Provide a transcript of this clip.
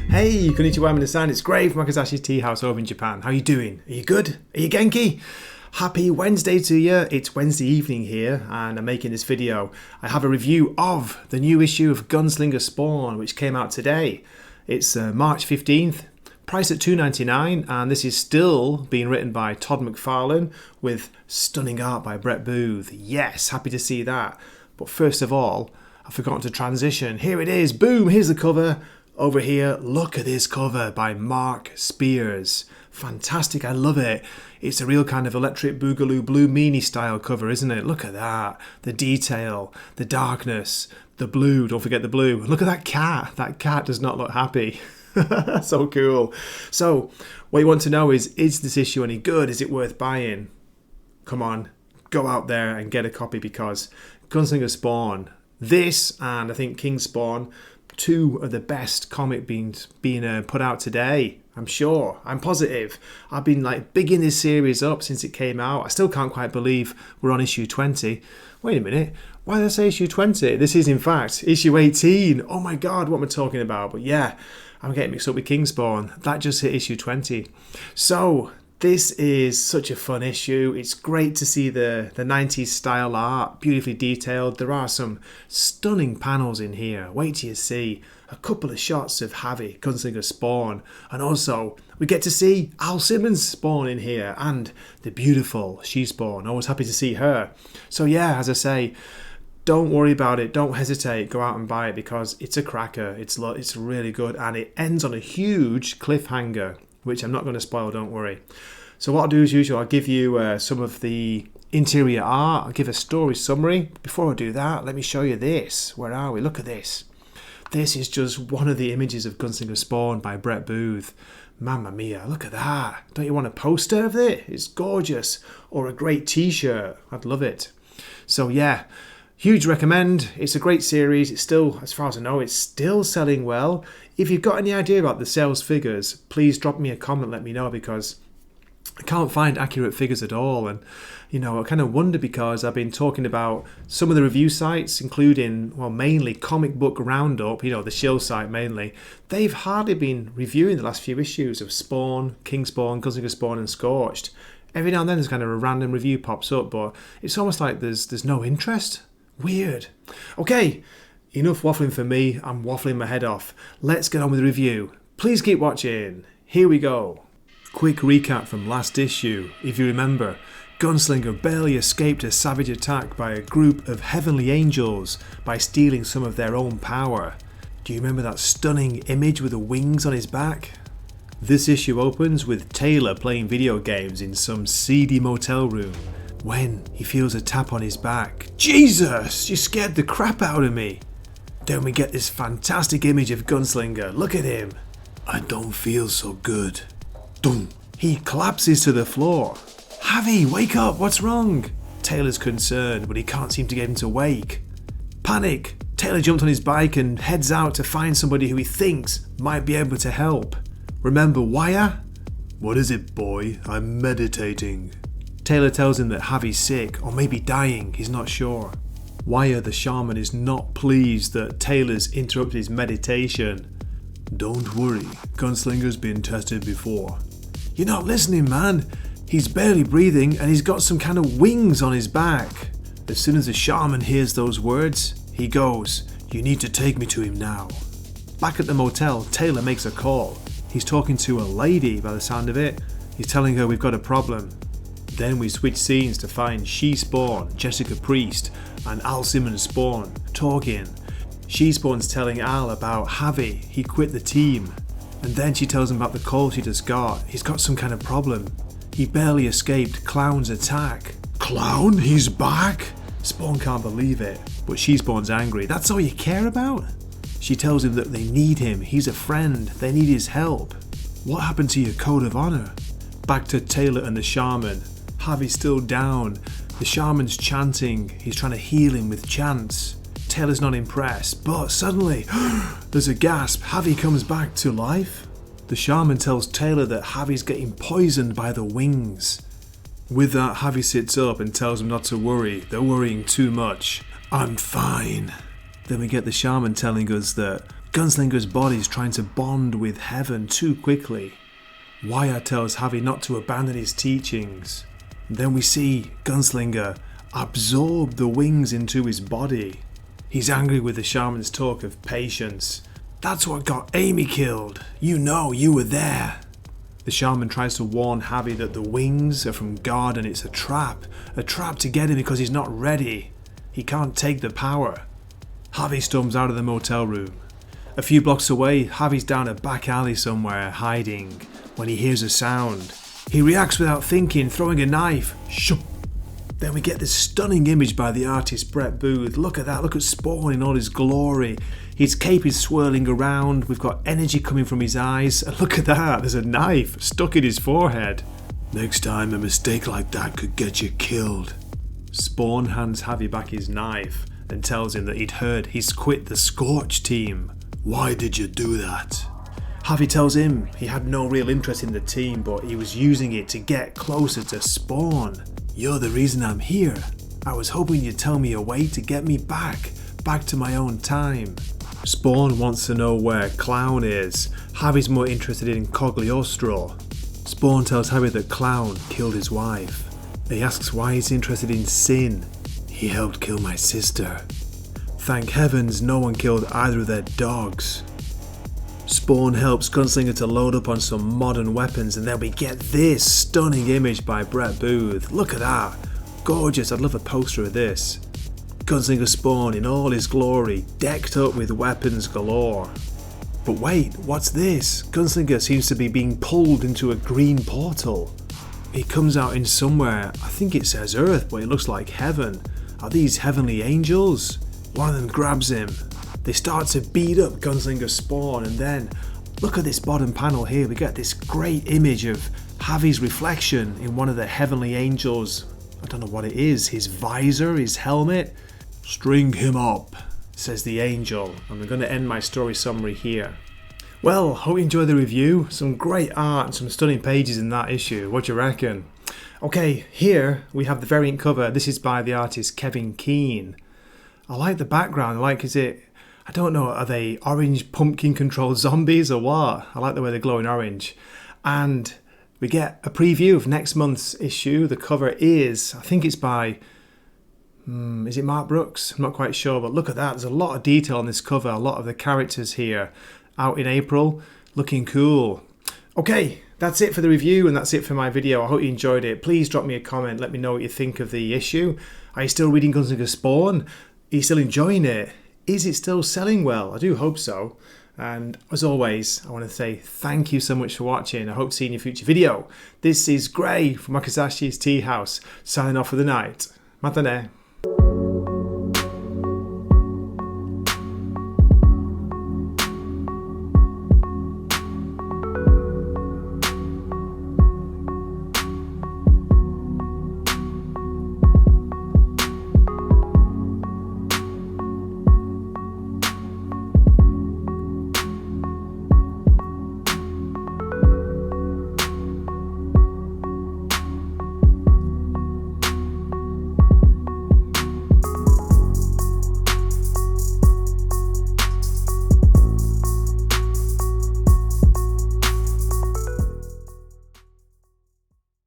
Hey, konnichiwa minasan, it's Gray from Makasashi's Tea House over in Japan. How you doing? Are you good? Are you Genki? Happy Wednesday to you. It's Wednesday evening here and I'm making this video. I have a review of the new issue of Gunslinger Spawn which came out today. It's March 15th, priced at $2.99, and this is still being written by Todd McFarlane with stunning art by Brett Booth. Yes, happy to see that. But first of all, I've forgotten to transition. Here it is. Boom, here's the cover. Over here, look at this cover by Mark Spears. Fantastic, I love it. It's a real kind of Electric Boogaloo Blue Meanie style cover, isn't it? Look at that. The detail, the darkness, the blue, don't forget the blue. Look at that cat. That cat does not look happy. So cool. So, what you want to know is this issue any good? Is it worth buying? Come on, go out there and get a copy because Gunslinger Spawn, this and I think King Spawn, two of the best comic being put out today. I'm sure. I'm positive. I've been bigging this series up since it came out. I still can't quite believe we're on issue 20. Wait a minute. Why did I say issue 20? This is in fact issue 18. Oh my god, what am I talking about? But yeah, I'm getting mixed up with King Spawn. That just hit issue 20. So this is such a fun issue. It's great to see the 90s style art, beautifully detailed. There are some stunning panels in here. Wait till you see a couple of shots of Javi, Gunslinger Spawn. And also, we get to see Al Simmons Spawn in here and the beautiful She Spawn. Always happy to see her. So yeah, as I say, don't worry about it. Don't hesitate. Go out and buy it because it's a cracker. It's really good. And it ends on a huge cliffhanger, which I'm not going to spoil, don't worry. So what I'll do as usual, I'll give you some of the interior art. I'll give a story summary. Before I do that, let me show you this. Where are we? Look at this. This is just one of the images of Gunslinger Spawn by Brett Booth. Mamma mia, look at that. Don't you want a poster of it? It's gorgeous. Or a great t-shirt. I'd love it. So yeah, huge recommend. It's a great series. It's still, as far as I know, it's still selling well. If you've got any idea about the sales figures, please drop me a comment, let me know, because I can't find accurate figures at all. And, I kind of wonder because I've been talking about some of the review sites, including, mainly Comic Book Roundup, the Shield site mainly. They've hardly been reviewing the last few issues of Spawn, King Spawn, Gunslinger Spawn, and Scorched. Every now and then there's kind of a random review pops up, but it's almost like there's no interest. Weird. Okay, enough waffling for me. I'm waffling my head off. Let's get on with the review. Please keep watching. Here we go. Quick recap from last issue. If you remember, Gunslinger barely escaped a savage attack by a group of heavenly angels by stealing some of their own power. Do you remember that stunning image with the wings on his back? This issue opens with Taylor playing video games in some seedy motel room when he feels a tap on his back. Jesus! You scared the crap out of me! Then we get this fantastic image of Gunslinger. Look at him. I don't feel so good. Boom. He collapses to the floor. Javi, wake up, what's wrong? Taylor's concerned, but he can't seem to get him to wake. Panic. Taylor jumped on his bike and heads out to find somebody who he thinks might be able to help. Remember Wire? What is it, boy? I'm meditating. Taylor tells him that Javi's sick, or maybe dying, he's not sure. Wire the shaman is not pleased that Taylor's interrupted his meditation. Don't worry, Gunslinger's been tested before. You're not listening, man. He's barely breathing and he's got some kind of wings on his back. As soon as the shaman hears those words, he goes, you need to take me to him now. Back at the motel, Taylor makes a call. He's talking to a lady by the sound of it. He's telling her we've got a problem. Then we switch scenes to find She Spawn, Jessica Priest, and Al Simmons Spawn talking. She Spawn's telling Al about Javi, he quit the team. And then she tells him about the call she just got. He's got some kind of problem. He barely escaped Clown's attack. Clown? He's back? Spawn can't believe it, but She Spawn's angry. That's all you care about? She tells him that they need him. He's a friend. They need his help. What happened to your code of honor? Back to Taylor and the shaman. Javi's still down. The shaman's chanting. He's trying to heal him with chants. Taylor's not impressed, but suddenly, there's a gasp. Javi comes back to life. The shaman tells Taylor that Javi's getting poisoned by the wings. With that, Javi sits up and tells him not to worry. They're worrying too much. I'm fine. Then we get the shaman telling us that Gunslinger's body is trying to bond with heaven too quickly. Wyatt tells Javi not to abandon his teachings. Then we see Gunslinger absorb the wings into his body. He's angry with the shaman's talk of patience. That's what got Amy killed. You know, you were there. The shaman tries to warn Javi that the wings are from God and it's a trap to get him because he's not ready. He can't take the power. Javi storms out of the motel room. A few blocks away, Javi's down a back alley somewhere, hiding, when he hears a sound. He reacts without thinking, throwing a knife. Shoop. Then we get this stunning image by the artist Brett Booth. Look at that, look at Spawn in all his glory. His cape is swirling around, we've got energy coming from his eyes. And look at that, there's a knife stuck in his forehead. Next time a mistake like that could get you killed. Spawn hands Javi back his knife and tells him that he'd heard he's quit the Scorch team. Why did you do that? Javi tells him he had no real interest in the team, but he was using it to get closer to Spawn. You're the reason I'm here. I was hoping you'd tell me a way to get me back to my own time. Spawn wants to know where Clown is. Javi's more interested in Cogliostro. Spawn tells Javi that Clown killed his wife. He asks why he's interested in Sin. He helped kill my sister. Thank heavens no one killed either of their dogs. Spawn helps Gunslinger to load up on some modern weapons, and then we get this stunning image by Brett Booth. Look at that. Gorgeous, I'd love a poster of this. Gunslinger Spawn in all his glory, decked up with weapons galore. But wait, what's this? Gunslinger seems to be being pulled into a green portal. He comes out in somewhere, I think it says Earth, but it looks like heaven. Are these heavenly angels? One of them grabs him. They start to beat up Gunslinger Spawn, and then look at this bottom panel here. We get this great image of Javi's reflection in one of the heavenly angels. I don't know what it is, his visor, his helmet. String him up, says the angel, and we're going to end my story summary here. Well, hope you enjoyed the review. Some great art and some stunning pages in that issue. What do you reckon? Okay, here we have the variant cover. This is by the artist Kevin Keane. I like the background. I don't know, are they orange pumpkin controlled zombies or what? I like the way they're glowing orange. And we get a preview of next month's issue. The cover is, I think it's by, is it Mark Brooks? I'm not quite sure, but look at that. There's a lot of detail on this cover. A lot of the characters here out in April, looking cool. Okay, that's it for the review, and that's it for my video. I hope you enjoyed it. Please drop me a comment. Let me know what you think of the issue. Are you still reading Gunslinger Spawn? Are you still enjoying it? Is it still selling well? I do hope so. And as always, I want to say thank you so much for watching. I hope to see you in a future video. This is Gray from Makasashi's Tea House, signing off for the night. Matane.